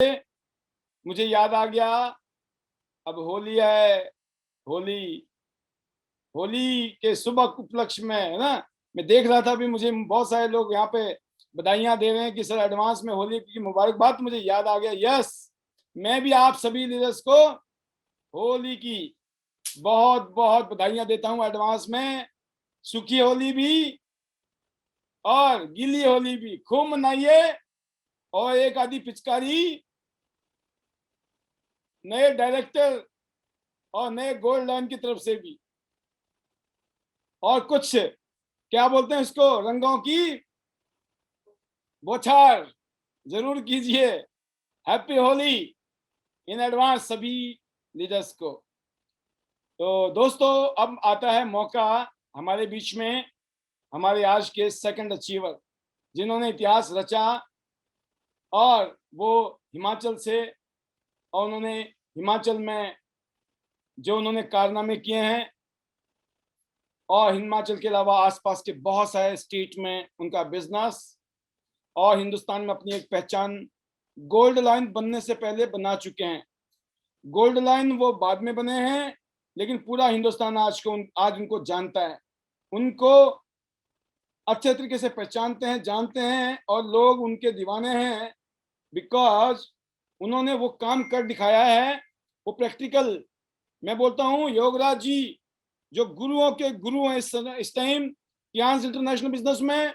मुझे याद आ गया, अब होली है। होली होली के शुभ उपलक्ष्य में, है ना, मैं देख रहा था अभी, मुझे बहुत सारे लोग यहाँ पे बधाइयां दे रहे हैं कि सर एडवांस में होली की मुबारकबाद। मुझे याद आ गया, यस, मैं भी आप सभी लीडर्स को होली की बहुत बहुत बधाइयां देता हूं एडवांस में। सुखी होली भी और गीली होली भी खूब मनाइए, और एक आधी पिचकारी नए डायरेक्टर और नए गोल्ड लाइन की तरफ से भी, और कुछ क्या बोलते हैं इसको, रंगों की बौछार जरूर कीजिए। हैप्पी होली इन एडवांस सभी लीडर्स को। तो दोस्तों, अब आता है मौका हमारे बीच में हमारे आज के सेकंड अचीवर, जिन्होंने इतिहास रचा, और वो हिमाचल से, और उन्होंने हिमाचल में जो उन्होंने कारनामे किए हैं, और हिमाचल के अलावा आसपास के बहुत सारे स्टेट में उनका बिजनेस, और हिंदुस्तान में अपनी एक पहचान गोल्ड लाइन बनने से पहले बना चुके हैं। गोल्ड लाइन वो बाद में बने हैं, लेकिन पूरा हिंदुस्तान आज उनको जानता है, उनको अच्छे तरीके से पहचानते हैं, जानते हैं, और लोग उनके दीवाने हैं, बिकॉज उन्होंने वो काम कर दिखाया है, वो प्रैक्टिकल। मैं बोलता हूँ योगराज जी जो गुरुओं के गुरु हैं इस टाइम यहाँ इंटरनेशनल बिजनेस में।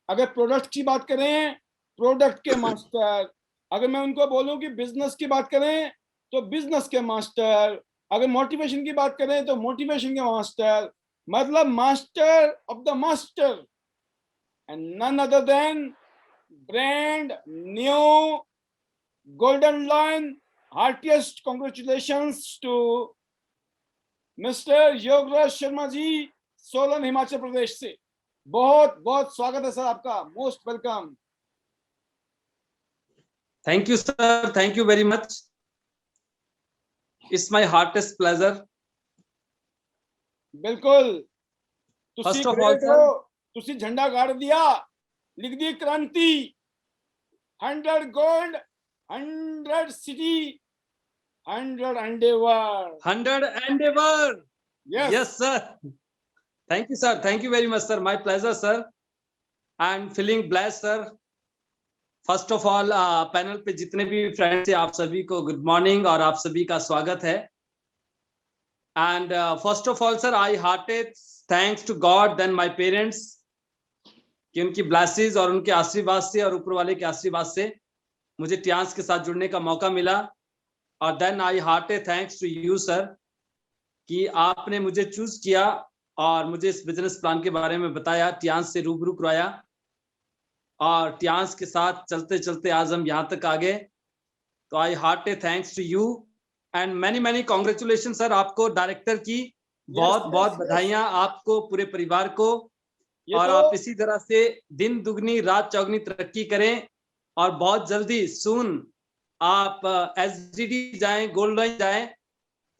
अगर प्रोडक्ट की बात करें, प्रोडक्ट के मास्टर। अगर मैं उनको बोलूं कि बिजनेस की बात करें, तो बिजनेस के मास्टर। अगर मोटिवेशन की बात करें, तो मोटिवेशन के मास्टर, मतलब master of the master, and none other than brand new golden line. Heartiest congratulations to mister Yograj Sharma ji, Solan Himachal Pradesh से। बहुत बहुत स्वागत है सर आपका, most welcome. Thank you sir, thank you very much. It's my heartiest pleasure. बिल्कुल, तुसी first of all great sir, हो, तुसी झंडा गाड़ दिया, लिख दी क्रांति। 100 gold, 100 city, 100 endeavour. 100 endeavor. Yes Yes sir. Thank you sir, thank you very much sir, my pleasure sir. I'm feeling blessed sir. First of all panel पे जितने भी फ्रेंड्स हैं, आप सभी को गुड मॉर्निंग और आप सभी का स्वागत है। And first of all sir, I hearted thanks to God then my parents, कि उनकी ब्लेसिंग्स और उनके आशीर्वाद से और ऊपर वाले के आशीर्वाद से मुझे टियांस के साथ जुड़ने का मौका मिला। और then I hearted thanks to you sir, कि आपने मुझे चूज किया और मुझे इस बिजनेस प्लान के बारे में बताया, टियांस से रूबरू करवाया, और टियांस के साथ चलते चलते आज हम यहाँ तक आ गए। तो I hearted thanks to you and many many congratulation sir. आपको डायरेक्टर की बहुत बहुत बधाइयां, आपको पूरे परिवार को। और आप इसी तरह से दिन दुगनी रात चौगनी तरक्की करें, और बहुत जल्दी सून आप एसडीडी जाएं, गोल्ड लाइन जाएं।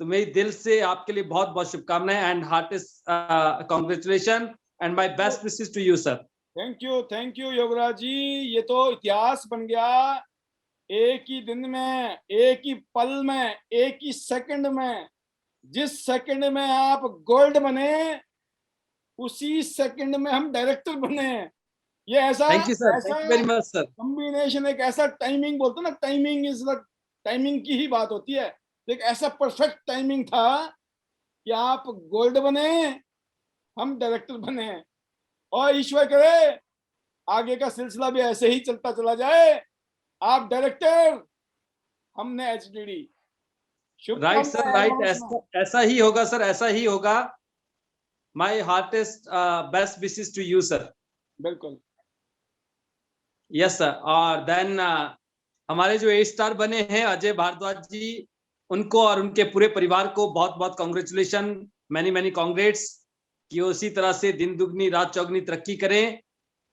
तो मेरी दिल से आपके लिए बहुत बहुत शुभकामनाएं and heartiest congratulation and my best wishes to you sir. Thank you Yograj ji. ये तो इतिहास बन गया, एक ही दिन में, एक ही पल में, एक ही सेकंड में। जिस सेकंड में आप गोल्ड बने, उसी सेकंड में हम डायरेक्टर बने। ये ऐसा थैंक यू सर, ऐसा thank you very much sir. Combination, एक ऐसा टाइमिंग, बोलते ना, टाइमिंग इज द, टाइमिंग की ही बात होती है। एक ऐसा परफेक्ट टाइमिंग था कि आप गोल्ड बने, हम डायरेक्टर बने, और ईश्वर करे आगे का सिलसिला भी ऐसे ही चलता चला जाए। आप डायरेक्टर, हमने एचडीडी। राइट सर, राइट, ऐसा ही होगा सर, ऐसा ही होगा। My heartiest best wishes to you sir. बिल्कुल। Yes sir. और देन हमारे जो ए स्टार बने हैं अजय भारद्वाज जी, उनको और उनके पूरे परिवार को बहुत बहुत कॉन्ग्रेचुलेशन, मैनी मैनी कॉन्ग्रेट्स, कि उसी तरह से दिन दुगनी रात चौगनी तरक्की करें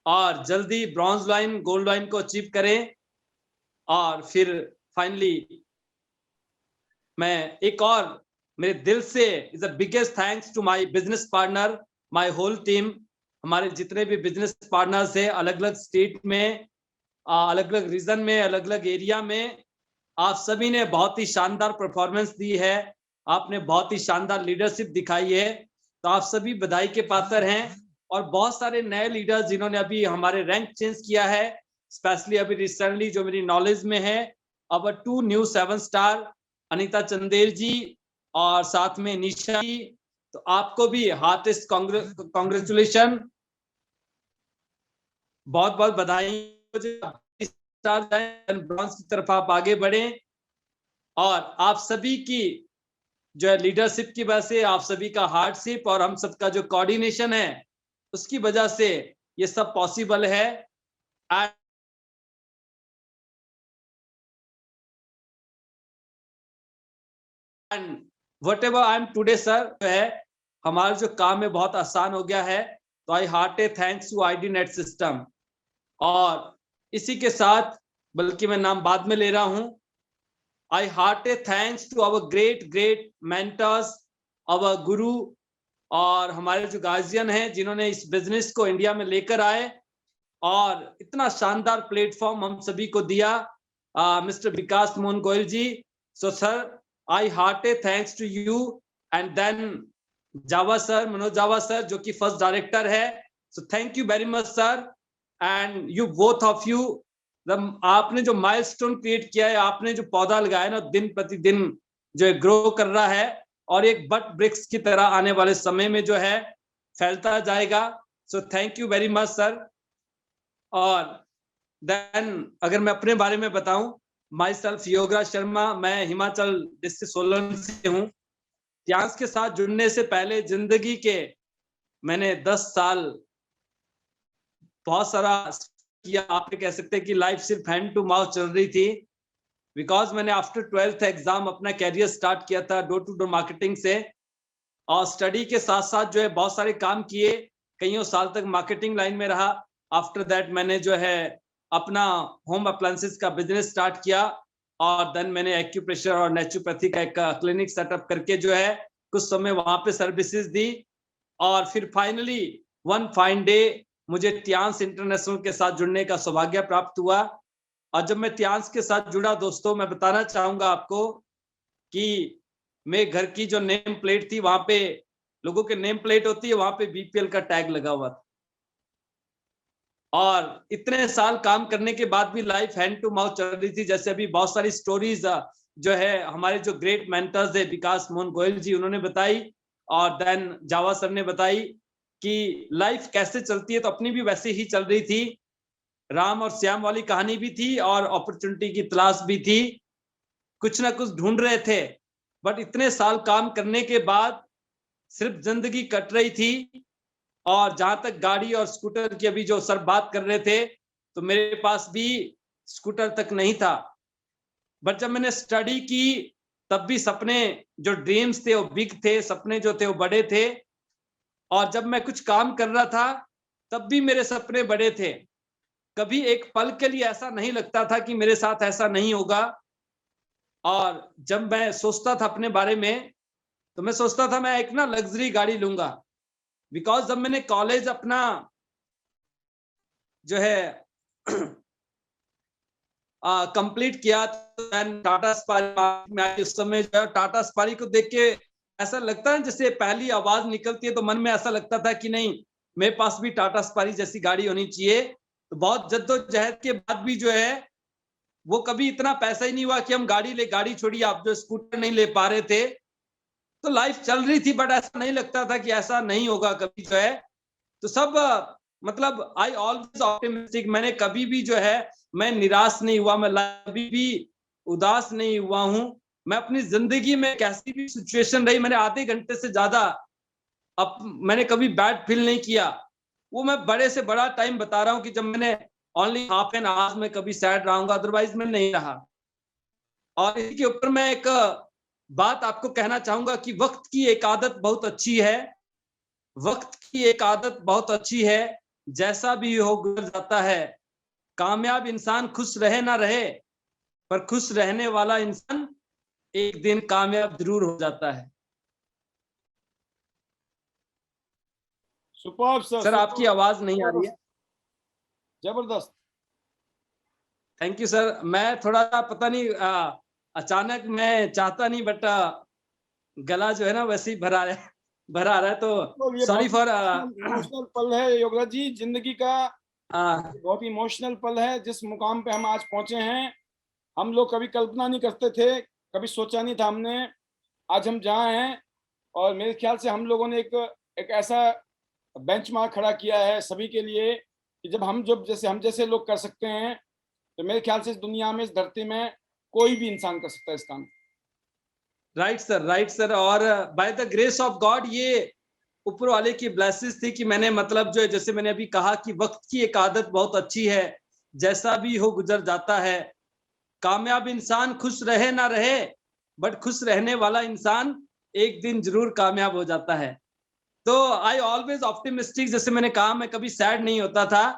और जल्दी ब्रॉन्ज लाइन गोल्ड लाइन को अचीव करें। और फिर फाइनली मैं एक और मेरे दिल से is the biggest thanks to my business partner, my whole team. हमारे जितने भी बिजनेस पार्टनर्स हैं अलग अलग स्टेट में, अलग अलग रीजन में, अलग अलग एरिया में, आप सभी ने बहुत ही शानदार परफॉर्मेंस दी है, आपने बहुत ही शानदार लीडरशिप दिखाई है, तो आप सभी बधाई के पात्र हैं। और बहुत सारे नए लीडर्स जिन्होंने अभी हमारे रैंक चेंज किया है, स्पेशली अभी रिसेंटली जो मेरी नॉलेज में है, अब 2 न्यू 7 स्टार अनीता चंदेल जी और साथ में निशा जी, तो आपको भी हार्टेस्ट कांग्रेचुलेशन, बहुत बहुत बधाई। ब्रॉन्ज की तरफ आप आगे बढ़े और आप सभी की जो है लीडरशिप की वजह से, आप सभी का हार्डशिप और हम सबका जो कोऑर्डिनेशन है उसकी वजह से ये सब पॉसिबल है। And what ever I am today sir, जो है हमारा जो काम है बहुत आसान हो गया है, तो I hearty thanks to ID net system. और इसी के साथ, बल्कि मैं नाम बाद में ले रहा हूं, I hearty thanks to our great great mentors, our guru और हमारे जो गार्जियन हैं जिन्होंने इस बिजनेस को इंडिया में लेकर आए और इतना शानदार प्लेटफॉर्म हम सभी को दिया, mister Vikas Mohan Goyal ji. So sir, I hearty thanks to you. And then Jawa sir, Manoj Jawa sir, जो कि फर्स्ट डायरेक्टर है। So thank you very much sir, and you both of you, आपने जो माइलस्टोन क्रिएट किया है, आपने जो पौधा लगाया ना, दिन प्रतिदिन जो है ग्रो कर रहा है और एक बट ब्रिक्स की तरह आने वाले समय में जो है फैलता जाएगा। सो thank you very much sir. और देन अगर मैं अपने बारे में बताऊं, माई सेल्फ योगराज शर्मा, मैं हिमाचल डिस्ट्रिक्ट सोलन से हूं। त्यांश के साथ जुड़ने से पहले जिंदगी के मैंने 10 साल बहुत सारा किया, आप कह सकते हैं कि लाइफ सिर्फ हैंड टू माउथ चल रही थी, बिकॉज मैंने आफ्टर 12th एग्जाम अपना कैरियर स्टार्ट किया था डोर टू डोर मार्केटिंग से, और स्टडी के साथ साथ जो है बहुत सारे काम किए, कईयों साल तक मार्केटिंग लाइन में रहा। आफ्टर दैट मैंने जो है अपना होम अप्लायंसेस का बिजनेस स्टार्ट किया और देन मैंने एक्यूप्रेशर और नेचुरोपैथी का एक क्लिनिक सेटअप करके जो है कुछ समय वहां पे सर्विसेज दी। और फिर फाइनली वन फाइन डे मुझे त्यांश इंटरनेशनल के साथ जुड़ने का सौभाग्य प्राप्त हुआ। और जब मैं त्यांश के साथ जुड़ा दोस्तों, मैं बताना चाहूंगा आपको कि मेरे घर की जो नेम प्लेट थी, वहां पे लोगों के नेम प्लेट होती है, वहां पे बीपीएल का टैग लगा हुआ था। और इतने साल काम करने के बाद भी लाइफ हैंड टू माउथ चल रही थी। जैसे अभी बहुत सारी स्टोरीज जो है हमारे जो ग्रेट मेंटर्स है विकास मोहन गोयल जी, उन्होंने बताई और देन जावा सर ने बताई कि लाइफ कैसे चलती है, तो अपनी भी वैसे ही चल रही थी। राम और श्याम वाली कहानी भी थी और अपॉर्चुनिटी की तलाश भी थी, कुछ ना कुछ ढूंढ रहे थे। बट इतने साल काम करने के बाद सिर्फ जिंदगी कट रही थी। और जहां तक गाड़ी और स्कूटर की अभी जो सर बात कर रहे थे, तो मेरे पास भी स्कूटर तक नहीं था। बट जब मैंने स्टडी की तब भी सपने, जो ड्रीम्स थे वो बिग थे, सपने जो थे वो बड़े थे। और जब मैं कुछ काम कर रहा था तब भी मेरे सपने बड़े थे। कभी एक पल के लिए ऐसा नहीं लगता था कि मेरे साथ ऐसा नहीं होगा। और जब मैं सोचता था अपने बारे में, तो मैं सोचता था मैं एक ना लग्जरी गाड़ी लूंगा, बिकॉज जब मैंने कॉलेज अपना जो है कंप्लीट किया, तो टाटा सफारी में आई। उस समय जो है टाटा सफारी को देख के ऐसा लगता है, जैसे पहली आवाज निकलती है तो मन में ऐसा लगता था कि नहीं, मेरे पास भी टाटा सफारी जैसी गाड़ी होनी चाहिए। तो बहुत जद्दोजहद के बाद भी जो है वो कभी इतना पैसा ही नहीं हुआ कि हम गाड़ी छोड़िए, आप जो स्कूटर नहीं ले पा रहे थे, तो लाइफ चल रही थी। बट ऐसा नहीं लगता था कि ऐसा नहीं होगा कभी जो है। तो सब मतलब आई ऑलवेज ऑप्टिमिस्टिक, मैंने कभी भी जो है मैं निराश नहीं हुआ, मैं कभी भी उदास नहीं हुआ हूं। मैं अपनी जिंदगी में कैसी भी सिचुएशन रही, मैंने आधे घंटे से ज्यादा अब मैंने कभी बैड फील नहीं किया। वो मैं बड़े से बड़ा टाइम बता रहा हूँ कि जब मैंने ओनली हाफ एन आवर में कभी सैड रहूंगा, अदरवाइज मैं नहीं रहा। और इसके ऊपर मैं एक बात आपको कहना चाहूंगा कि वक्त की एक आदत बहुत अच्छी है, वक्त की एक आदत बहुत अच्छी है, जैसा भी हो गुजर जाता है। कामयाब इंसान खुश रहे ना रहे, पर खुश रहने वाला इंसान एक दिन कामयाब जरूर हो जाता है। सुपर्ब सर आपकी आवाज नहीं आ रही है। जबरदस्त। Thank you sir. मैं थोड़ा पता नहीं अचानक मैं चाहता नहीं, बट गला जो है ना वैसे ही भरा आ रहा है, तो तो ये सॉरी बहुत फॉर इमोशनल पल है योगराज जी, जिंदगी का बहुत इमोशनल पल है। जिस मुकाम पे हम आज पहुंचे हैं, हम लोग कभी कल्पना नहीं करते थे, कभी सोचा नहीं था हमने, आज हम जहाँ हैं। और मेरे ख्याल से हम लोगों ने एक ऐसा बेंचमार्क खड़ा किया है सभी के लिए कि जब हम जैसे लोग कर सकते हैं, तो मेरे ख्याल से इस दुनिया में, इस धरती में कोई भी इंसान कर सकता है इस काम। Right sir, right sir. और by the grace of God ये ऊपर वाले की ब्लेसिंग्स थी कि मैंने मतलब जो है, जैसे मैंने अभी कहा कि वक्त की एक आदत बहुत अच्छी है, जैसा भी हो गुजर जाता है। कामयाब इंसान खुश रहे ना रहे, बट खुश रहने वाला इंसान एक दिन जरूर कामयाब हो जाता है। तो आई ऑलवेज ऑप्टिमिस्टिक, जैसे मैंने कहा मैं कभी सैड नहीं होता था।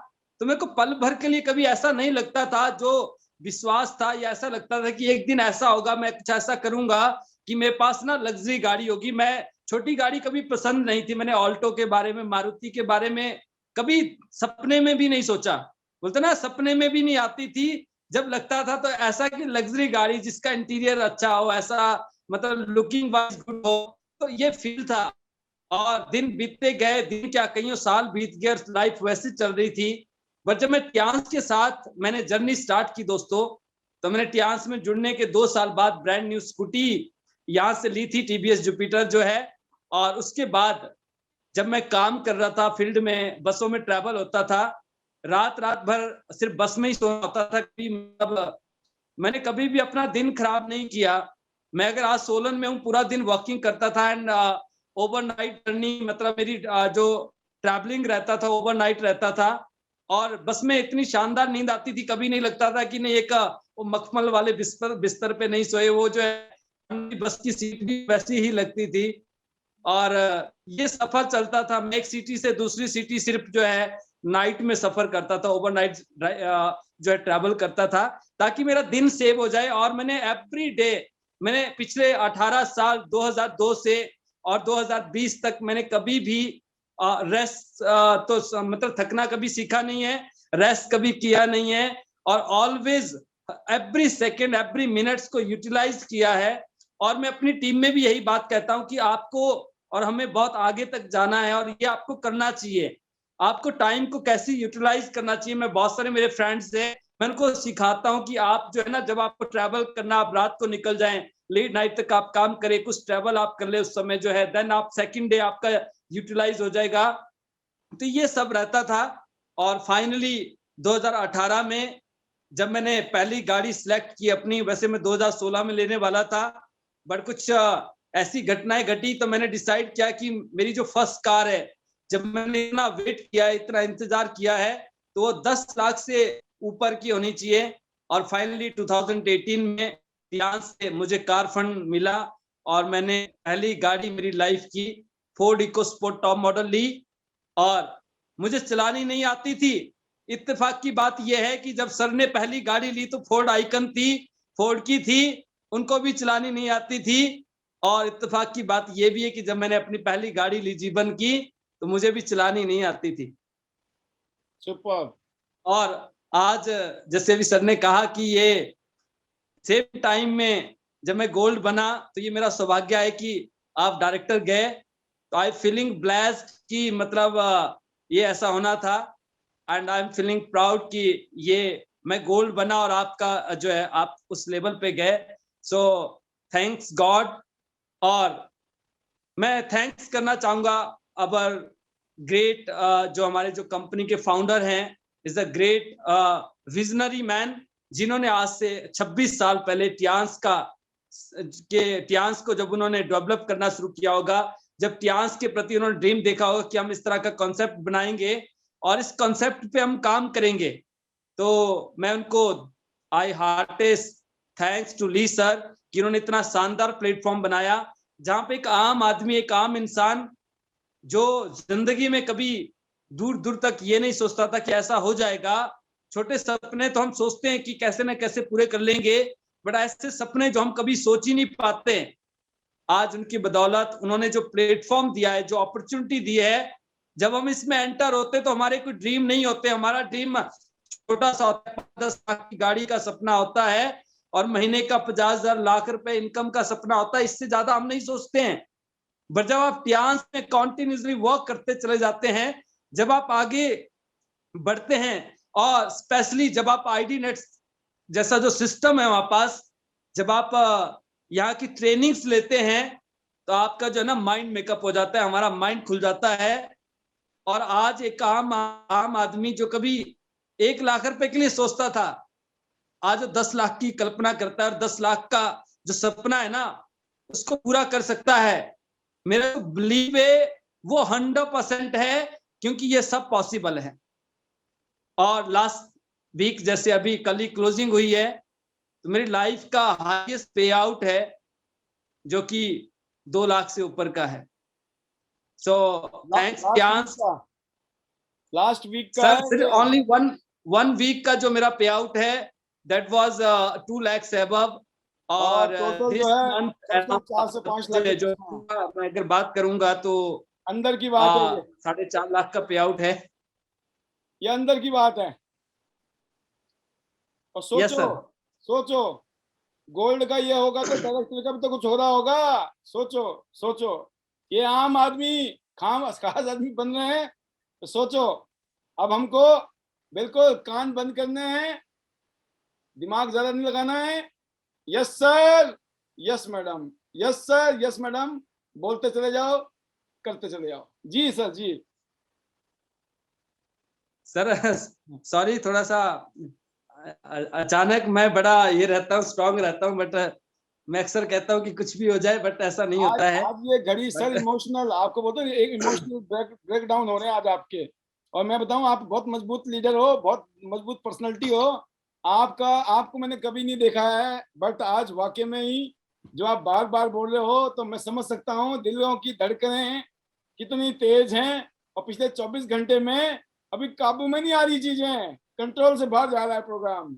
तो मेरे को पल भर के लिए कभी ऐसा नहीं लगता था, जो विश्वास था या ऐसा लगता था कि एक दिन ऐसा होगा, मैं कुछ ऐसा करूंगा कि मेरे पास ना लग्जरी गाड़ी होगी। मैं छोटी गाड़ी कभी पसंद नहीं थी, मैंने ऑल्टो के बारे में, मारुति के बारे में कभी सपने में भी नहीं सोचा। बोलते ना सपने में भी नहीं आती थी। जब लगता था तो ऐसा कि लग्जरी गाड़ी जिसका इंटीरियर अच्छा हो, ऐसा मतलब लुकिंग वाइज गुड हो, तो ये फील था। और दिन बीतते गए, दिन क्या कईयों साल बीत गए, लाइफ वैसे चल रही थी। बट जब मैं टियांस के साथ मैंने जर्नी स्टार्ट की दोस्तों, तो मैंने टियांस में जुड़ने के 2 साल बाद ब्रांड न्यू स्कूटी यहाँ से ली थी, टीवीएस जुपिटर जो है। और उसके बाद जब मैं काम कर रहा था फील्ड में, बसों में ट्रैवल होता था, रात रात भर सिर्फ बस में ही सोना होता था। मतलब मैंने कभी भी अपना दिन खराब नहीं किया। मैं अगर आज सोलन में हूँ, पूरा दिन वॉकिंग करता था एंड ओवरनाइट जर्नी, मतलब मेरी जो ट्रैवलिंग रहता था ओवरनाइट रहता था। और बस में इतनी शानदार नींद आती थी, कभी नहीं लगता था कि नहीं एक वो मखमल वाले बिस्तर बिस्तर पे नहीं सोए। वो जो है बस की सीट भी वैसी ही लगती थी। और ये सफर चलता था, मैं एक सिटी से दूसरी सिटी सिर्फ जो है नाइट में सफर करता था, ओवरनाइट जो है ट्रैवल करता था, ताकि मेरा दिन सेव हो जाए। और मैंने एवरी डे, मैंने पिछले 18 साल 2002 से और 2020 तक मैंने कभी भी रेस्ट तो मतलब थकना कभी सीखा नहीं है, रेस्ट कभी किया नहीं है। और always every second every minutes को यूटिलाइज किया है। और मैं अपनी टीम में भी यही बात कहता हूं कि आपको और हमें बहुत आगे तक जाना है, और ये आपको करना चाहिए। आपको टाइम को कैसे यूटिलाइज करना चाहिए। मैं बहुत सारे मेरे फ्रेंड्स हैं, मैं उनको सिखाता हूं कि आप जो है ना, जब आपको ट्रैवल करना, आप रात को निकल जाएं, लेट नाइट तक आप काम करें, कुछ ट्रैवल आप कर ले उस समय जो है, देन आप सेकंड डे आपका यूटिलाइज हो जाएगा। तो ये सब रहता था। और फाइनली 2018 में जब मैंने पहली गाड़ी सिलेक्ट की अपनी, वैसे मैं 2016 में लेने वाला था, बट कुछ ऐसी घटनाएं घटी, तो मैंने डिसाइड किया कि मेरी जो फर्स्ट कार है, जब मैंने इतना वेट किया है, इतना इंतजार किया है, तो वो 10 लाख से ऊपर की होनी चाहिए। और फाइनली 2018 में टियांस से मुझे कार फंड मिला, और मैंने पहली गाड़ी मेरी लाइफ की Ford EcoSport top model ली। और मुझे चलानी नहीं आती थी। इत्तेफाक की बात यह है कि जब सर ने पहली गाड़ी ली तो फोर्ड आइकन थी, फोर्ड की थी, उनको भी चलानी नहीं आती थी। और इत्तेफाक की बात यह भी है कि जब मैंने अपनी पहली गाड़ी ली जीवन की, तो मुझे भी चलानी नहीं आती थी। सुपर। और आज जैसे अभी सर ने कहा कि ये सेम टाइम में जब मैं गोल्ड बना, तो ये मेरा सौभाग्य है कि आप डायरेक्टर गए, तो आई फीलिंग ब्लेस्ड कि मतलब ये ऐसा होना था। And I am feeling proud कि ये मैं गोल्ड बना और आपका जो है आप उस लेवल पे गए। So thanks God. और मैं थैंक्स करना चाहूंगा अवर ग्रेट जो हमारे जो कंपनी के फाउंडर हैं, is a great visionary man, जिन्होंने आज से 26 साल पहले टियांस को जब उन्होंने डेवलप करना शुरू किया होगा, जब टियांस के प्रति उन्होंने ड्रीम देखा होगा कि हम इस तरह का कॉन्सेप्ट बनाएंगे और इस कॉन्सेप्ट पे हम काम करेंगे, तो मैं उनको आई हार्टेस्ट थैंक्स टू ली सर कि उन्होंने इतना शानदार प्लेटफॉर्म बनाया, जहां पे एक आम आदमी, एक आम इंसान जो जिंदगी में कभी दूर दूर तक ये नहीं सोचता था कि ऐसा हो जाएगा। छोटे सपने तो हम सोचते हैं कि कैसे ना कैसे पूरे कर लेंगे, बट ऐसे सपने जो हम कभी सोच ही नहीं पाते, आज उनकी बदौलत उन्होंने जो प्लेटफॉर्म दिया है, जो अपॉर्चुनिटी दी है, जब हम इसमें एंटर होते तो हमारे कोई ड्रीम नहीं होते। हमारा ड्रीम छोटा सा होता है, 10 लाख की गाड़ी का सपना होता है, और महीने का 50,000 लाख रुपए इनकम का सपना होता है, इससे ज्यादा हम नहीं सोचते हैं। बट जब आप टियांस में कॉन्टिन्यूसली वर्क करते चले जाते हैं, जब आप आगे बढ़ते हैं, और स्पेशली जब आप आईडी नेट जैसा जो सिस्टम है वहां पास, जब आप यहाँ की ट्रेनिंग्स लेते हैं, तो आपका जो है ना माइंड मेकअप हो जाता है, हमारा माइंड खुल जाता है। और आज एक आम आदमी जो कभी 1 लाख रुपए के लिए सोचता था, आज 10 लाख की कल्पना करता है, और 10 लाख का जो सपना है ना उसको पूरा कर सकता है। मेरा बिलीव है वो 100% है, क्योंकि ये सब पॉसिबल है। और लास्ट वीक जैसे अभी कल ही क्लोजिंग हुई है, तो मेरी लाइफ का हाईएस्ट पे आउट है जो कि 2 लाख से ऊपर का है। So thanks Tiens. Last week का सर है सिर्फ ओनली वन वीक का जो मेरा पे आउट है दैट वाज 2 lakhs above। और टोटल दिस जो है मंथ 4 से 5 लाख जो मैं अगर बात करूंगा तो अंदर की बात है, 4.5 लाख का पे आउट है। ये अंदर की बात है। और यस सोचो सर। सोचो गोल्ड का ये होगा तो डायरेक्टर का भी तो कुछ हो रहा होगा। सोचो सोचो, ये आम आदमी खास आदमी बन रहे हैं, तो सोचो अब हमको बिल्कुल कान बंद करने हैं, दिमाग ज्यादा नहीं लगाना है। Yes sir, yes madam, yes sir, yes madam, बोलते चले जाओ, करते चले जाओ। जी सर, जी सर सॉरी, थोड़ा सा अचानक मैं बड़ा ये रहता हूँ, स्ट्रांग रहता हूँ, बट मैं अक्सर कहता हूँ कि कुछ भी हो जाए, बट ऐसा नहीं आज होता है। आज ये घड़ी सर बट इमोशनल, आपको बोलते हैं एक इमोशनल ब्रेक डाउन हो रहे हैं आज आपके। और मैं बताऊं, आप बहुत मजबूत लीडर हो, बहुत मजबूत पर्सनालिटी हो। आपको मैंने कभी नहीं देखा है, बट आज वाकई में ही जो आप बार बार बोल रहे हो, तो मैं समझ सकता हूँ दिलों की धड़कनें कितनी तेज हैं। और पिछले 24 घंटे में अभी काबू में नहीं आ रही चीजें, कंट्रोल से बाहर जा रहा है प्रोग्राम।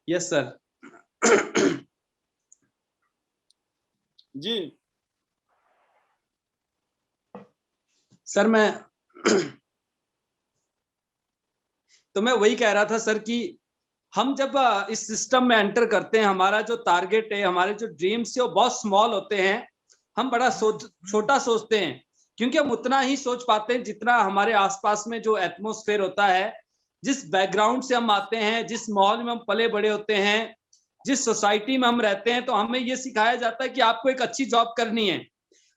Yes sir. जी सर मैं तो मैं वही कह रहा था सर कि हम जब इस सिस्टम में एंटर करते हैं, हमारा जो टारगेट है, हमारे जो ड्रीम्स है वो बहुत स्मॉल होते हैं। हम बड़ा छोटा सोचते हैं, क्योंकि हम उतना ही सोच पाते हैं जितना हमारे आसपास में जो एटमॉस्फेयर होता है, जिस बैकग्राउंड से हम आते हैं, जिस माहौल में हम पले बड़े होते हैं, जिस सोसाइटी में हम रहते हैं। तो हमें ये सिखाया जाता है कि आपको एक अच्छी जॉब करनी है।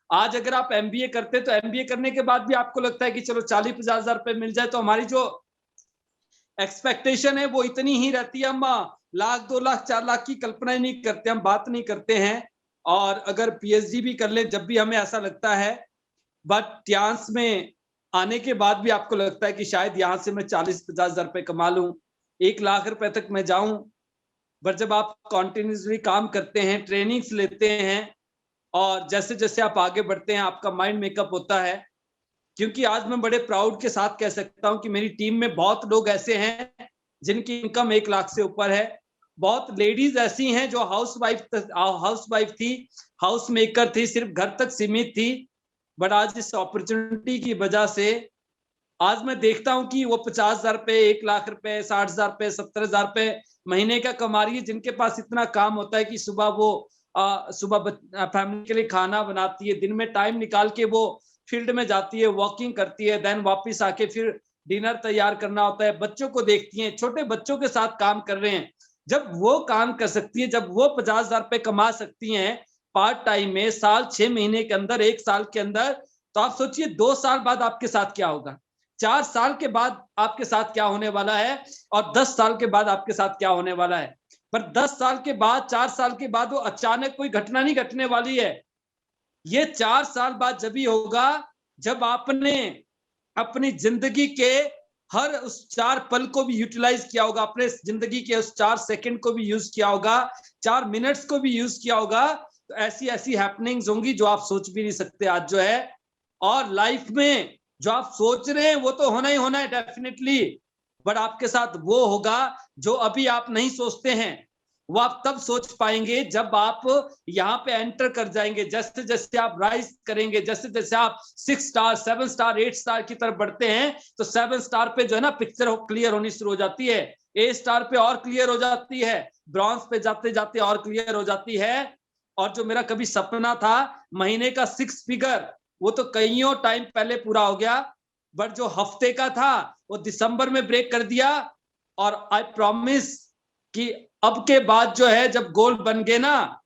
आज अगर आप एमबीए करते, तो एमबीए करने के बाद भी आपको लगता है कि चलो 40-50 हजार रुपए मिल जाए, तो हमारी जो एक्सपेक्टेशन है वो इतनी ही रहती है। हम लाख 2 लाख 4 लाख की कल्पना ही नहीं करते, हम बात नहीं करते हैं। और अगर पीएचडी भी कर ले, जब भी हमें ऐसा लगता है। बट टियांस में आने के बाद भी आपको लगता है कि शायद यहाँ से मैं 40-50 हजार रुपए कमा लूं, 1 लाख रुपए तक मैं जाऊं। बट जब आप कॉन्टिन्यूसली काम करते हैं, ट्रेनिंग्स लेते हैं, और जैसे जैसे आप आगे बढ़ते हैं, आपका माइंड मेकअप होता है। क्योंकि आज मैं बड़े प्राउड के साथ कह सकता हूं कि मेरी टीम में बहुत लोग ऐसे हैं जिनकी इनकम 1 लाख से ऊपर है। बहुत लेडीज ऐसी हैं जो हाउस वाइफ थी, हाउस मेकर थी, सिर्फ घर तक सीमित थी। बट आज इस अपॉर्चुनिटी की वजह से आज मैं देखता हूं कि वो 50 हजार रुपए, 1 लाख रुपए, 60 हजार रुपए, 70 हजार रुपए महीने का कमा रही है, जिनके पास इतना काम होता है कि सुबह वो सुबह फैमिली के लिए खाना बनाती है, दिन में टाइम निकाल के वो फील्ड में जाती है, वॉकिंग करती है, देन वापस आके फिर डिनर तैयार करना होता है, बच्चों को देखती हैं, छोटे बच्चों के साथ काम कर रहे हैं। जब वो काम कर सकती है, जब वो 50 हजार रुपए कमा सकती हैं पार्ट टाइम में, साल 6 महीने के अंदर, 1 साल के अंदर, तो आप सोचिए 2 साल बाद आपके साथ क्या होगा, 4 साल के बाद आपके साथ क्या होने वाला है, और 10 साल के बाद आपके साथ क्या होने वाला है। पर 10 साल के बाद, 4 साल के बाद वो अचानक कोई घटना नहीं घटने वाली है। ये 4 साल बाद जब ही होगा जब आपने अपनी जिंदगी के हर उस 4 पल को भी यूटिलाइज किया होगा, अपने जिंदगी के उस 4 सेकंड को भी यूज किया होगा, 4 मिनट्स को भी यूज किया होगा। तो ऐसी ऐसी हैपनिंग्स होंगी जो आप सोच भी नहीं सकते आज जो है। और लाइफ में जो आप सोच रहे हैं वो तो होना ही होना है डेफिनेटली, बट आपके साथ वो होगा जो अभी आप नहीं सोचते हैं। वो आप तब सोच पाएंगे जब आप यहाँ पे एंटर कर जाएंगे। जैसे जैसे आप राइज करेंगे, जैसे जैसे आप 6 स्टार, 7 स्टार, 8 स्टार की तरफ बढ़ते हैं, तो 7 स्टार पे जो है ना पिक्चर क्लियर होनी शुरू हो जाती है। ए स्टार पे और क्लियर हो जाती है, ब्रॉन्ज पे जाते जाते और क्लियर हो जाती है। और जो मेरा कभी सपना था महीने का 6 फिगर, वो तो कईयों टाइम पहले पूरा हो गया, बट जो हफ्ते का था वो दिसंबर में ब्रेक कर दिया। और आई प्रॉमिस कि अब के बाद जो है जब गोल बन गए ना,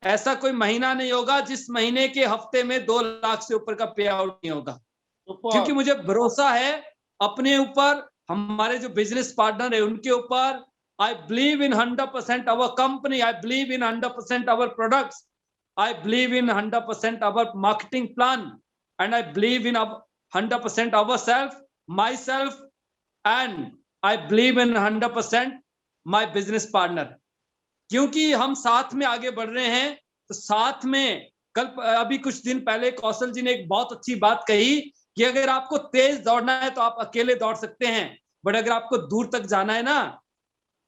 ऐसा कोई महीना नहीं होगा जिस महीने के हफ्ते में 2 लाख से ऊपर का पे आउट नहीं होगा, क्योंकि सुपर। मुझे भरोसा है अपने ऊपर, हमारे जो बिजनेस पार्टनर है उनके ऊपर। I believe in 100% our company, I believe in 100% our products, I believe in 100% our marketing plan, and I believe in 100% our self, my self, and I believe in 100% my business partner. क्योंकि हम साथ में आगे बढ़ रहे हैं, तो साथ में कल अभी कुछ दिन पहले कौशल जी ने एक बहुत अच्छी बात कही कि अगर आपको तेज दौड़ना है तो आप अकेले दौड़ सकते हैं, बट अगर आपको दूर तक जाना है ना,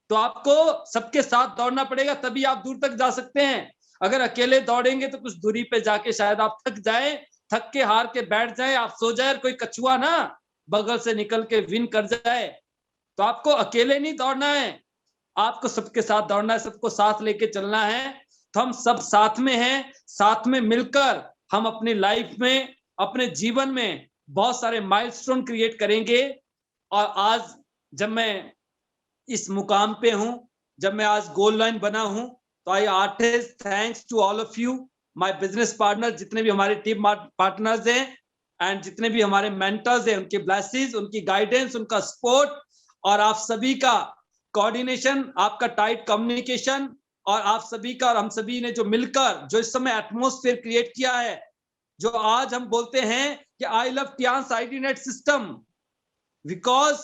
तो आपको सबके साथ दौड़ना पड़ेगा, तभी आप दूर तक जा सकते हैं। अगर अकेले दौड़ेंगे तो कुछ दूरी पे जाके शायद आप थक जाए, थक के हार के बैठ जाए, आप सो जाए, कोई कछुआ ना बगल से निकल के विन कर जाए। तो आपको अकेले नहीं दौड़ना है, आपको सबके साथ दौड़ना है, सबको साथ लेके चलना है। तो हम सब साथ में हैं, साथ में मिलकर हम अपनी लाइफ में, अपने जीवन में बहुत सारे माइलस्टोन क्रिएट करेंगे। और आज जब मैं इस मुकाम पे हूं, जब मैं आज गोल लाइन बना हूं, तो I heartiest thanks to all of you, my business partner, जितने भी हमारे टीम पार्टनर्स हैं एंड जितने भी हमारे मेंटर्स हैं, उनके ब्लेसिंग्स, उनकी गाइडेंस, उनका सपोर्ट, और आप सभी का कोऑर्डिनेशन, आपका टाइट कम्युनिकेशन, और आप सभी का और हम सभी ने जो मिलकर जो इस समय एटमॉस्फेयर क्रिएट किया है, जो आज हम बोलते हैं कि I love Tiens ID net system, because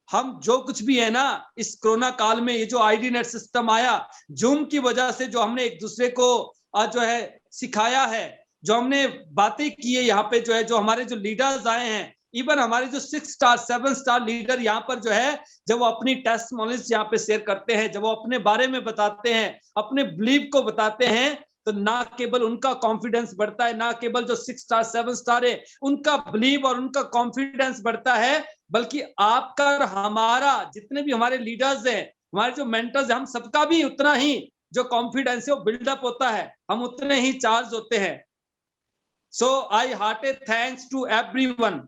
हम जो कुछ भी है ना, इस कोरोना काल में ये जो आईडी नेट सिस्टम आया, जूम की वजह से जो हमने एक दूसरे को जो है सिखाया है, जो हमने बातें की है यहाँ पे, जो है जो हमारे जो लीडर्स आए हैं, इवन हमारे जो 6 स्टार 7 स्टार लीडर यहाँ पर जो है, जब वो अपनी टेस्टिमोनियल्स यहाँ पे शेयर करते हैं, जब वो अपने बारे में बताते हैं, अपने बिलीव को बताते हैं, तो ना केवल उनका कॉन्फिडेंस बढ़ता है, ना केवल जो 6 स्टार 7 स्टार है उनका बिलीव और उनका कॉन्फिडेंस बढ़ता है, बल्कि आपका और हमारा, जितने भी हमारे लीडर्स हैं, हमारे जो मेंटर्स हैं, हम सबका भी उतना ही जो कॉन्फिडेंस है वो बिल्डअप होता है, हम उतने ही चार्ज होते हैं। सो आई हार्टेड थैंक्स टू एवरीवन,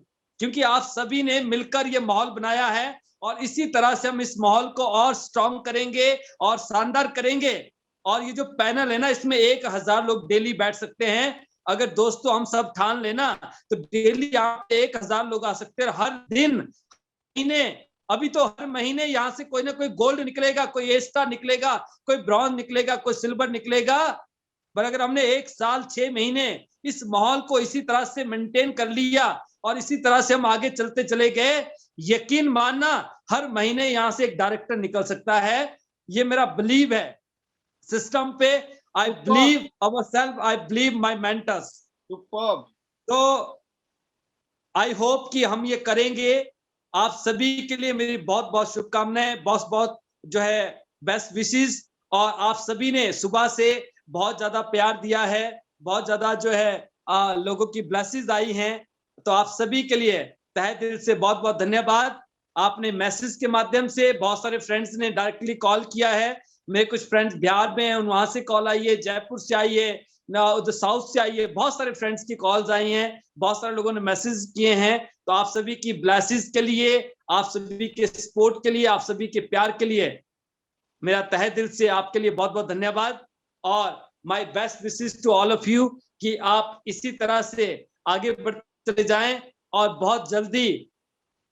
क्योंकि आप सभी ने मिलकर ये माहौल बनाया है, और इसी तरह से हम इस माहौल को और स्ट्रॉन्ग करेंगे और शानदार करेंगे। और ये जो पैनल है ना, इसमें 1000 लोग डेली बैठ सकते हैं। अगर दोस्तों हम सब ठान लेना तो डेली यहाँ पे 1000 लोग आ सकते हैं हर दिन, महीने। अभी तो हर महीने यहाँ से कोई ना कोई गोल्ड निकलेगा, कोई ए स्टार निकलेगा, कोई ब्रॉन्ज निकलेगा, कोई सिल्वर निकलेगा। पर अगर हमने 1 साल 6 महीने इस माहौल को इसी तरह से मेंटेन कर लिया और इसी तरह से हम आगे चलते चले गए, यकीन मानना हर महीने यहाँ से एक डायरेक्टर निकल सकता है। ये मेरा बिलीव है सिस्टम पे। I believe our self, I believe my mentors. Super. तो आई होप कि हम ये करेंगे। आप सभी के लिए मेरी बहुत बहुत शुभकामनाएं, बहुत बहुत जो है बेस्ट विशेस। और आप सभी ने सुबह से बहुत ज्यादा प्यार दिया है, बहुत ज्यादा जो है लोगों की ब्लेसिंग्स आई हैं, तो आप सभी के लिए तहे दिल से बहुत बहुत धन्यवाद। आपने मैसेज के माध्यम से, बहुत सारे फ्रेंड्स ने डायरेक्टली कॉल किया है, मेरे कुछ फ्रेंड्स बिहार में हैं, वहां से कॉल आई है, जयपुर से आई है, उधर साउथ से आई है, बहुत सारे फ्रेंड्स की कॉल्स आई हैं, बहुत सारे लोगों ने मैसेज किए हैं। तो आप सभी की ब्लेसिंग्स के लिए, आप सभी के सपोर्ट के लिए, आप सभी के प्यार के लिए मेरा तहे दिल से आपके लिए बहुत बहुत धन्यवाद। और my best wishes to all of you कि आप इसी तरह से आगे बढ़ते चले जाएं, और बहुत जल्दी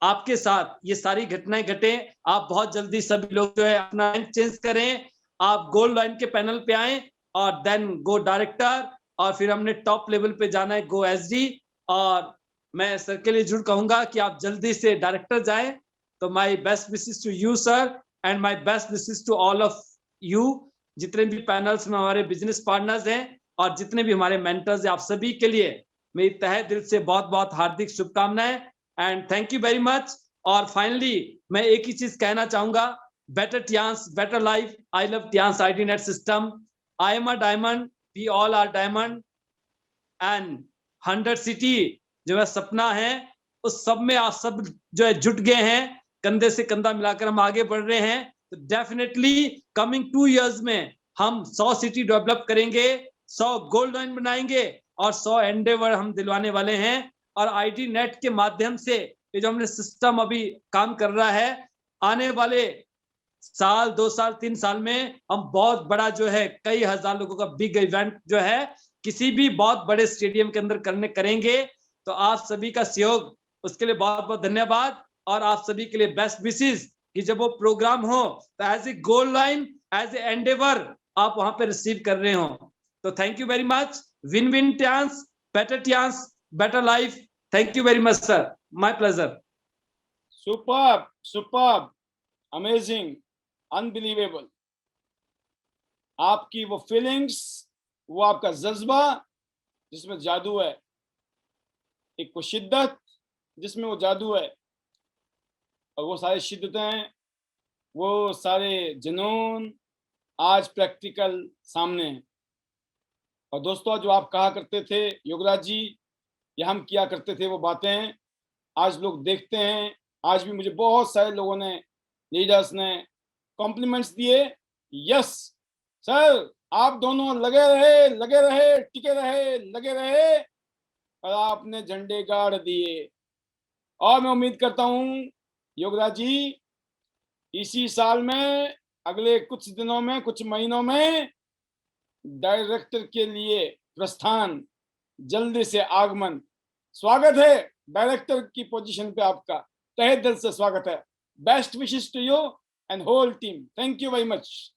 आपके साथ ये सारी घटनाएं घटे। आप बहुत जल्दी सभी लोग जो है अपना रैंक चेंज करें, आप गोल्ड लाइन के पैनल पे आए, और देन गो डायरेक्टर, और फिर हमने टॉप लेवल पे जाना है, गो एसडी। और मैं सर के लिए जरूर कहूंगा कि आप जल्दी से डायरेक्टर जाएं। तो my best wishes to you sir, and my best wishes to all of you, जितने भी पैनल्स में हमारे बिजनेस पार्टनर्स हैं और जितने भी हमारे मेंटर्स हैं, आप सभी के लिए मेरी तहे दिल से बहुत बहुत हार्दिक शुभकामनाएं, and thank you very much. और फाइनली मैं एक ही चीज कहना चाहूंगा, better Tiens better life, I love Tiens ID net system, I am a diamond, we all are diamond, and 100 city जो है सपना है, उस सब में आप सब जो है जुट गए हैं। कंधे से कंधा मिलाकर हम आगे बढ़ रहे हैं, तो डेफिनेटली कमिंग 2 इयर्स में हम 100 सिटी डेवलप करेंगे, 100 गोल्ड लाइन बनाएंगे और 100 एंडेवर हम दिलवाने वाले हैं। और आईटी नेट के माध्यम से ये जो हमने सिस्टम अभी काम कर रहा है, आने वाले साल 2 साल 3 साल में हम बहुत बड़ा जो है कई हजार लोगों का बिग इवेंट जो है किसी भी बहुत बड़े स्टेडियम के अंदर करेंगे। तो आप सभी का सहयोग, उसके लिए बहुत बहुत धन्यवाद और आप सभी के लिए बेस्ट विशेस कि जब वो प्रोग्राम हो तो as a goal line, as a endeavour आप वहां पे रिसीव कर रहे हो। तो thank you very much. Win win chance, better life. Thank you very much sir, my pleasure. Superb, amazing, unbelievable. आपकी वो फीलिंग्स, वो आपका जज्बा जिसमें जादू है, एक वो शिद्दत जिसमें वो जादू है, और वो सारी शिद्दतें, वो सारे जुनून आज प्रैक्टिकल सामने हैं। और दोस्तों, जो आप कहा करते थे योगराज जी, या हम किया करते थे वो बातें, आज लोग देखते हैं। आज भी मुझे बहुत सारे लोगों ने, लीडर्स ने कॉम्प्लीमेंट्स दिए। यस सर, आप दोनों लगे रहे, टिके रहे, लगे रहे और आपने झंडे गाड़ दिए। और मैं उम्मीद करता हूं योगराज जी, इसी साल में, अगले कुछ दिनों में, कुछ महीनों में डायरेक्टर के लिए प्रस्थान, जल्दी से आगमन। स्वागत है डायरेक्टर की पोजीशन पे आपका, तहे दिल से स्वागत है। Best wishes to you and whole team. Thank you very much.